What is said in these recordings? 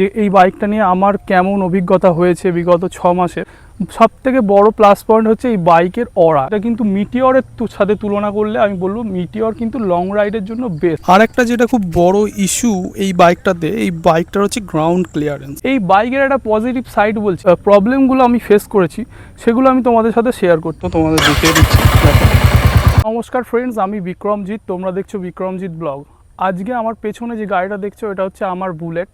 যে এই বাইকটা নিয়ে আমার কেমন অভিজ্ঞতা হয়েছে বিগত 6 মাসে। সবথেকে বড় প্লাস পয়েন্ট হচ্ছে এই বাইকের অরা। এটা কিন্তু মিটিওরের সাথে তুলনা করলে আমি বলবো মিটিওর কিন্তু লং রাইডের জন্য বেস্ট। আর একটা যেটা খুব বড় ইস্যু এই বাইকটাতে, এই বাইকটার হচ্ছে গ্রাউন্ড ক্লিয়ারেন্স। এই বাইকের একটা পজিটিভ সাইড বলছি, প্রবলেমগুলো আমি ফেস করেছি সেগুলো আমি তোমাদের সাথে শেয়ার করতে তোমাদের দেখিয়ে দিচ্ছি। নমস্কার ফ্রেন্ডস, আমি বিক্রমজিৎ, তোমরা দেখছো বিক্রমজিৎ ব্লগ। আজকে আমার পেছনে যে গাড়িটা দেখছো এটা হচ্ছে আমার বুলেট,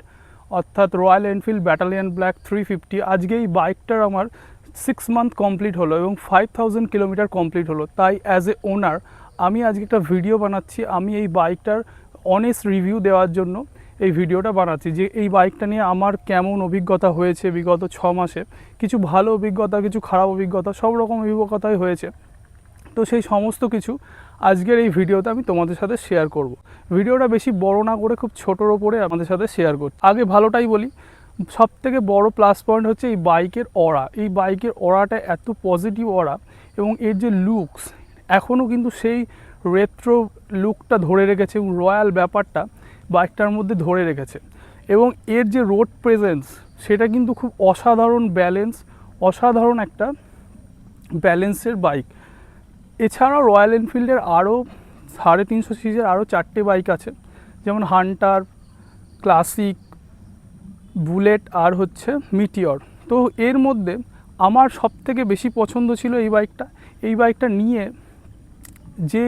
অর্থাৎ রয়্যাল এনফিল্ড ব্যাটালিয়ন ব্ল্যাক 350। আজকে এই বাইকটার আমার 6 মান্থ কমপ্লিট হলো এবং 5000 কিলোমিটার কমপ্লিট হলো। তাই অ্যাজ এ ওনার আমি আজকে একটা ভিডিও বানাচ্ছি। আমি এই বাইকটার অনেস্ট রিভিউ দেওয়ার জন্য এই ভিডিওটা বানাচ্ছি যে এই বাইকটা নিয়ে আমার কেমন অভিজ্ঞতা হয়েছে বিগত 6 মাসে। কিছু ভালো অভিজ্ঞতা, কিছু খারাপ অভিজ্ঞতা, সব রকম অভিজ্ঞতাই হয়েছে। তো সেই সমস্ত কিছু আজকের এই ভিডিওতে আমি তোমাদের সাথে শেয়ার করব। ভিডিওটা বেশি বড় না করে খুব ছোটোর ওপরে আমাদের সাথে শেয়ার করছি। আগে ভালোটাই বলি, সবথেকে বড় প্লাস পয়েন্ট হচ্ছে এই বাইকের অরা। এই বাইকের অরাটা এত পজিটিভ অরা এবং এর যে লুকস এখনও কিন্তু সেই রেট্রো লুকটা ধরে রেখেছে এবং রয়্যাল ব্যাপারটা বাইকটার মধ্যে ধরে রেখেছে। এবং এর যে রোড প্রেজেন্স সেটা কিন্তু খুব অসাধারণ ব্যালেন্স, অসাধারণ একটা ব্যালেন্সের বাইক। এছাড়াও রয়্যাল এনফিল্ডের আরও 350 সিসির আরও 4টে বাইক আছে, যেমন হান্টার, ক্লাসিক, বুলেট আর হচ্ছে মিটিওর। তো এর মধ্যে আমার সবথেকে বেশি পছন্দ ছিল এই বাইকটা। এই বাইকটা নিয়ে যে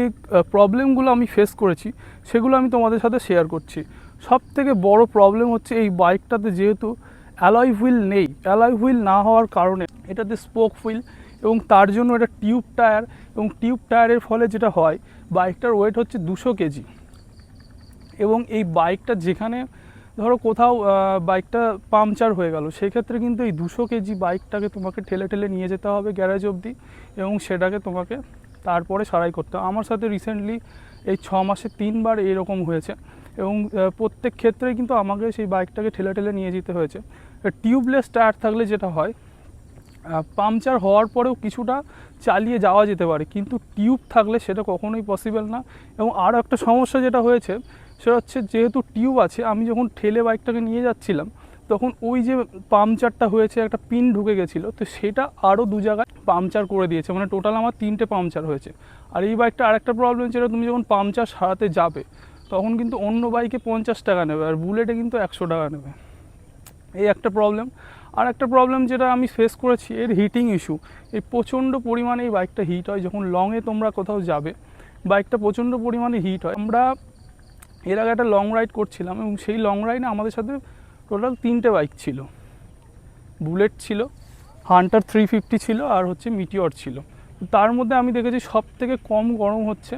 প্রবলেমগুলো আমি ফেস করেছি সেগুলো আমি তোমাদের সাথে শেয়ার করছি। সবথেকে বড় প্রবলেম হচ্ছে এই বাইকটাতে যেহেতু অ্যালয় হুইল নেই, অ্যালয় হুইল না হওয়ার কারণে এটাতে স্পোক হুইল এবং তার জন্য এটা টিউব টায়ার, এবং টিউব টায়ারের ফলে যেটা হয় বাইকটার ওয়েট হচ্ছে 200 কেজি। এবং এই বাইকটা যেখানে ধরো কোথাও বাইকটা পাংচার হয়ে গেল, সেক্ষেত্রে কিন্তু এই 200 কেজি বাইকটাকে তোমাকে ঠেলে ঠেলে নিয়ে যেতে হবে গ্যারেজ অবধি এবং সেটাকে তোমাকে তারপরে সারাই করতে হবে। আমার সাথে রিসেন্টলি এই 6 মাসে 3বার এরকম হয়েছে এবং প্রত্যেক ক্ষেত্রেই কিন্তু আমাকে সেই বাইকটাকে ঠেলে ঠেলে নিয়ে যেতে হয়েছে। টিউবলেস টায়ার থাকলে যেটা হয় পাংচার হওয়ার পরেও কিছুটা চালিয়ে যাওয়া যেতে পারে, কিন্তু টিউব থাকলে সেটা কখনোই পসিবল না। এবং আরও একটা সমস্যা যেটা হয়েছে সেটা হচ্ছে যেহেতু টিউব আছে, আমি যখন ঠেলে বাইকটাকে নিয়ে যাচ্ছিলাম তখন ওই যে পাংচারটা হয়েছে, একটা পিন ঢুকে গেছিলো, তো সেটা আরও 2 জায়গায় পাংচার করে দিয়েছে। মানে টোটাল আমার 3টে পাংচার হয়েছে। আর এই বাইকটা আরেকটা প্রবলেম ছিল, তুমি যখন পাংচার সারাতে যাবে তখন কিন্তু অন্য বাইকে 50 টাকা নেবে আর বুলেটে কিন্তু 100 টাকা নেবে। এই একটা প্রবলেম। আর একটা প্রবলেম যেটা আমি ফেস করেছি, এর হিটিং ইস্যু। এই প্রচণ্ড পরিমাণে এই বাইকটা হিট হয় যখন লংয়ে তোমরা কোথাও যাবে, বাইকটা প্রচণ্ড পরিমাণে হিট হয়। আমরা এর আগে একটা লং রাইড করছিলাম এবং সেই লং রাইডে আমাদের সাথে টোটাল 3টে বাইক ছিল। বুলেট ছিল, হান্টার 350 ছিল আর হচ্ছে মিটিওর ছিল। তার মধ্যে আমি দেখেছি সব থেকে কম গরম হচ্ছে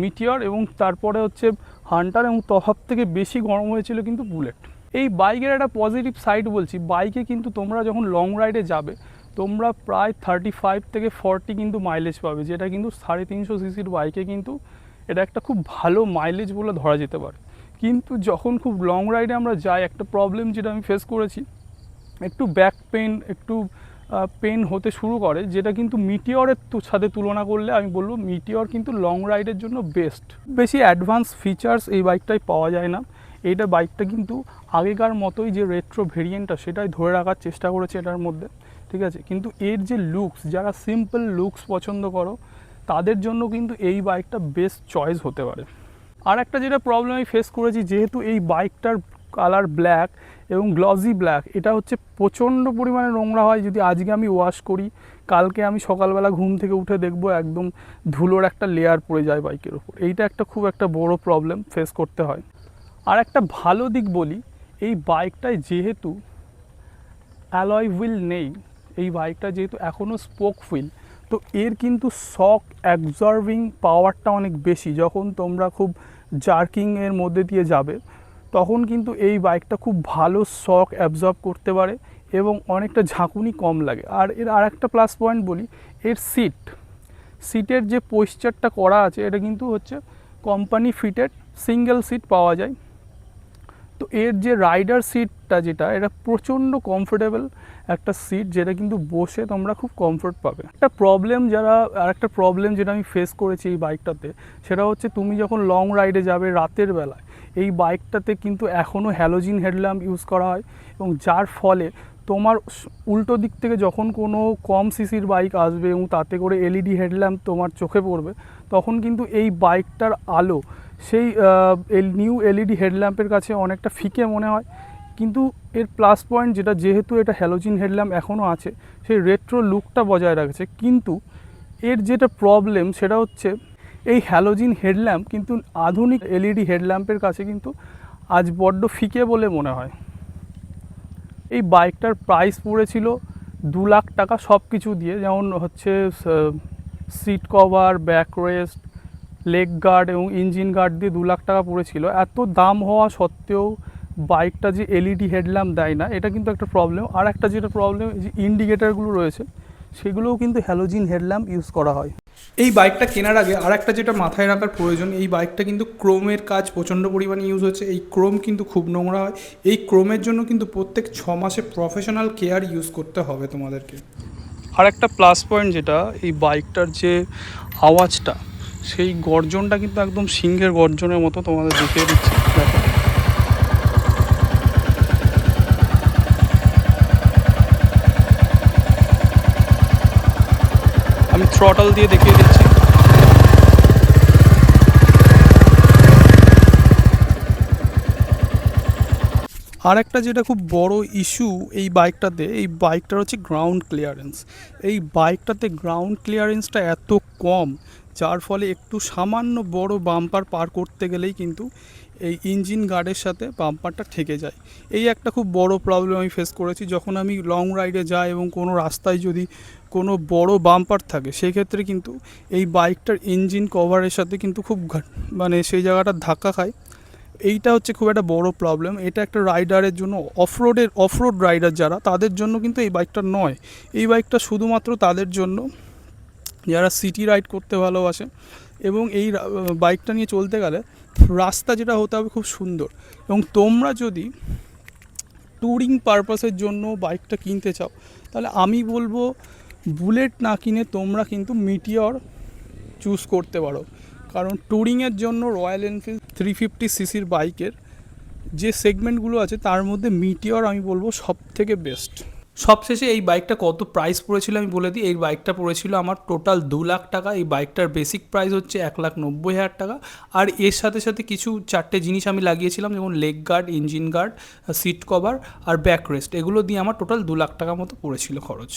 মিটিওর এবং তারপরে হচ্ছে হান্টার, এবং সব থেকে বেশি গরম হয়েছিল কিন্তু বুলেট। এই বাইকের একটা পজিটিভ সাইড বলছি, বাইকে কিন্তু তোমরা যখন লং রাইডে যাবে তোমরা প্রায় 35 থেকে 40 কিন্তু মাইলেজ পাবে, যেটা কিন্তু 350 সিসির বাইকে কিন্তু এটা একটা খুব ভালো মাইলেজ বলে ধরা যেতে পারে। কিন্তু যখন খুব লং রাইডে আমরা যাই, একটা প্রবলেম যেটা আমি ফেস করেছি, একটু ব্যাক পেন, একটু পেন হতে শুরু করে, যেটা কিন্তু মিটিওরের সাথে তুলনা করলে আমি বলবো মিটিওর কিন্তু লং রাইডের জন্য বেস্ট। বেশি অ্যাডভান্স ফিচার্স এই বাইকটায় পাওয়া যায় না। এইটা বাইকটা কিন্তু আগেকার মতোই যে রেট্রো ভেরিয়েন্টটা সেটাই ধরে রাখার চেষ্টা করেছে এটার মধ্যে, ঠিক আছে। কিন্তু এর যে লুকস, যারা সিম্পল লুকস পছন্দ করো তাদের জন্য কিন্তু এই বাইকটা বেস্ট চয়েস হতে পারে। আর একটা যেটা প্রবলেম আমি ফেস করেছি, যেহেতু এই বাইকটার কালার ব্ল্যাক এবং গ্লসি ব্ল্যাক, এটা হচ্ছে প্রচণ্ড পরিমাণে নোংরা হয়। যদি আজকে আমি ওয়াশ করি, কালকে আমি সকালবেলা ঘুম থেকে উঠে দেখবো একদম ধুলোর একটা লেয়ার পড়ে যায় বাইকের ওপর। এইটা একটা খুব একটা বড় প্রবলেম ফেস করতে হয়। আর একটা ভালো দিক বলি, এই বাইকটায় যেহেতু অ্যালয় হুইল নেই, এই বাইকটা যেহেতু এখনও স্পোক হুইল, তো এর কিন্তু শক অ্যাবজর্বিং পাওয়ারটা অনেক বেশি। যখন তোমরা খুব জার্কিংয়ের মধ্যে দিয়ে যাবে তখন কিন্তু এই বাইকটা খুব ভালো শক অ্যাবজর্ব করতে পারে এবং অনেকটা ঝাঁকুনি কম লাগে। আর এর আরেকটা প্লাস পয়েন্ট বলি, এর সিটের যে পয়েশ্চারটা করা আছে এটা কিন্তু হচ্ছে কোম্পানি ফিটেড সিঙ্গেল সিট পাওয়া যায়। তো এর যে রাইডার সিটটা যেটা, এটা প্রচণ্ড কমফোর্টেবল একটা সিট, যেটা কিন্তু বসে তোমরা খুব কমফোর্ট পাবে। একটা প্রবলেম যেটা আমি ফেস করেছি এই বাইকটাতে, সেটা হচ্ছে তুমি যখন লং রাইডে যাবে রাতের বেলায়, এই বাইকটাতে কিন্তু এখনও হ্যালোজিন হেডল্যাম্প ইউজ করা হয়, এবং যার ফলে তোমার উল্টো দিক থেকে যখন কোনো কম সিসির বাইক আসবে এবং তাতে করে এলইডি হেডল্যাম্প তোমার চোখে পড়বে, তখন কিন্তু এই বাইকটার আলো সেই নিউ এলইডি হেডল্যাম্পের কাছে অনেকটা ফিকে মনে হয়। কিন্তু এর প্লাস পয়েন্ট যেটা, যেহেতু এটা হ্যালোজিন হেডল্যাম্প এখনও আছে, সেই রেট্রো লুকটা বজায় রাখছে। কিন্তু এর যেটা প্রবলেম সেটা হচ্ছে এই হ্যালোজিন হেডল্যাম্প কিন্তু আধুনিক এলইডি হেডল্যাম্পের কাছে কিন্তু আজ বড্ড ফিকে বলে মনে হয়। এই বাইকটার প্রাইস পড়েছিল 2 লাখ টাকা সব কিছু দিয়ে, যেমন হচ্ছে seat cover, back rest, leg guard এবং ইঞ্জিন গার্ড দিয়ে 2 লাখ টাকা পড়েছিল। এত দাম হওয়া সত্ত্বেও বাইকটা যে এলইডি হেডল্যাম্প দেয় না, এটা কিন্তু একটা প্রবলেম। আর একটা যেটা প্রবলেম, যে ইন্ডিকেটারগুলো রয়েছে সেগুলোও কিন্তু হ্যালোজিন হেডল্যাম্প ইউজ করা হয়। এই বাইকটা কেনার আগে আর একটা যেটা মাথায় রাখার প্রয়োজন, এই বাইকটা কিন্তু ক্রোমের কাজ প্রচণ্ড পরিমাণে ইউজ হচ্ছে। এই ক্রোম কিন্তু খুব নোংরা হয়। এই ক্রোমের জন্য কিন্তু প্রত্যেক 6 মাসে প্রফেশনাল কেয়ার ইউজ করতে হবে তোমাদেরকে। আর একটা প্লাস পয়েন্ট যেটা, এই বাইকটার যে আওয়াজটা, সেই গর্জনটা কিন্তু একদম সিংহের গর্জনের মতো। তোমাদের দেখিয়ে দিচ্ছি, দেখো। আমি থ্রটল দিয়ে দেখিয়ে দিচ্ছি। আর একটা যেটা খুব বড় ইস্যু এই বাইকটাতে, এই বাইকটার হচ্ছে গ্রাউন্ড ক্লিয়ারেন্স। এই বাইকটাতে গ্রাউন্ড ক্লিয়ারেন্সটা এত কম, যার ফলে একটু সামান্য বড় বাম্পার পার করতে গেলেই কিন্তু এই ইঞ্জিন গার্ডের সাথে বাম্পারটা ঠেকে যায়। এই একটা খুব বড় প্রবলেম আমি ফেস করেছি যখন আমি লং রাইডে যাই, এবং কোনো রাস্তায় যদি কোনো বড় বাম্পার থাকে, সেক্ষেত্রে কিন্তু এই বাইকটার ইঞ্জিন কভারের সাথে কিন্তু খুব মানে সেই জায়গাটা ধাক্কা খায়। এইটা হচ্ছে খুব একটা বড় প্রবলেম। এটা একটা রাইডারের জন্য, অফরোড রাইডার যারা, তাদের জন্য কিন্তু এই বাইকটা নয়। এই বাইকটা শুধুমাত্র তাদের জন্য যারা সিটি রাইড করতে ভালোবাসে, এবং এই বাইকটা নিয়ে চলতে গেলে রাস্তা যেটা হতে হবে খুব সুন্দর। এবং তোমরা যদি ট্যুরিং পারপাসের জন্য বাইকটা কিনতে চাও, তাহলে আমি বলবো বুলেট না কিনে তোমরা কিন্তু মিটিওর চুজ করতে পারো। কারণ ট্যুরিংয়ের জন্য রয়্যাল এনফিল্ড 350 সিসির বাইকের যে সেগমেন্টগুলো আছে, তার মধ্যে মিটিওর আমি বলবো সব থেকে বেস্ট। সবশেষে এই বাইকটা কত প্রাইস পড়েছিল আমি বলে দিই। এই বাইকটা পড়েছিল আমার টোটাল 2 লাখ টাকা। এই বাইকটার বেসিক প্রাইস হচ্ছে 1,90,000 টাকা। আর এর সাথে সাথে কিছু 4টে জিনিস আমি লাগিয়েছিলাম, যেমন leg guard, engine guard, seat cover আর ব্যাক রেস্ট। এগুলো দিয়ে আমার টোটাল 2 লাখ টাকা মতো পড়েছিল খরচ।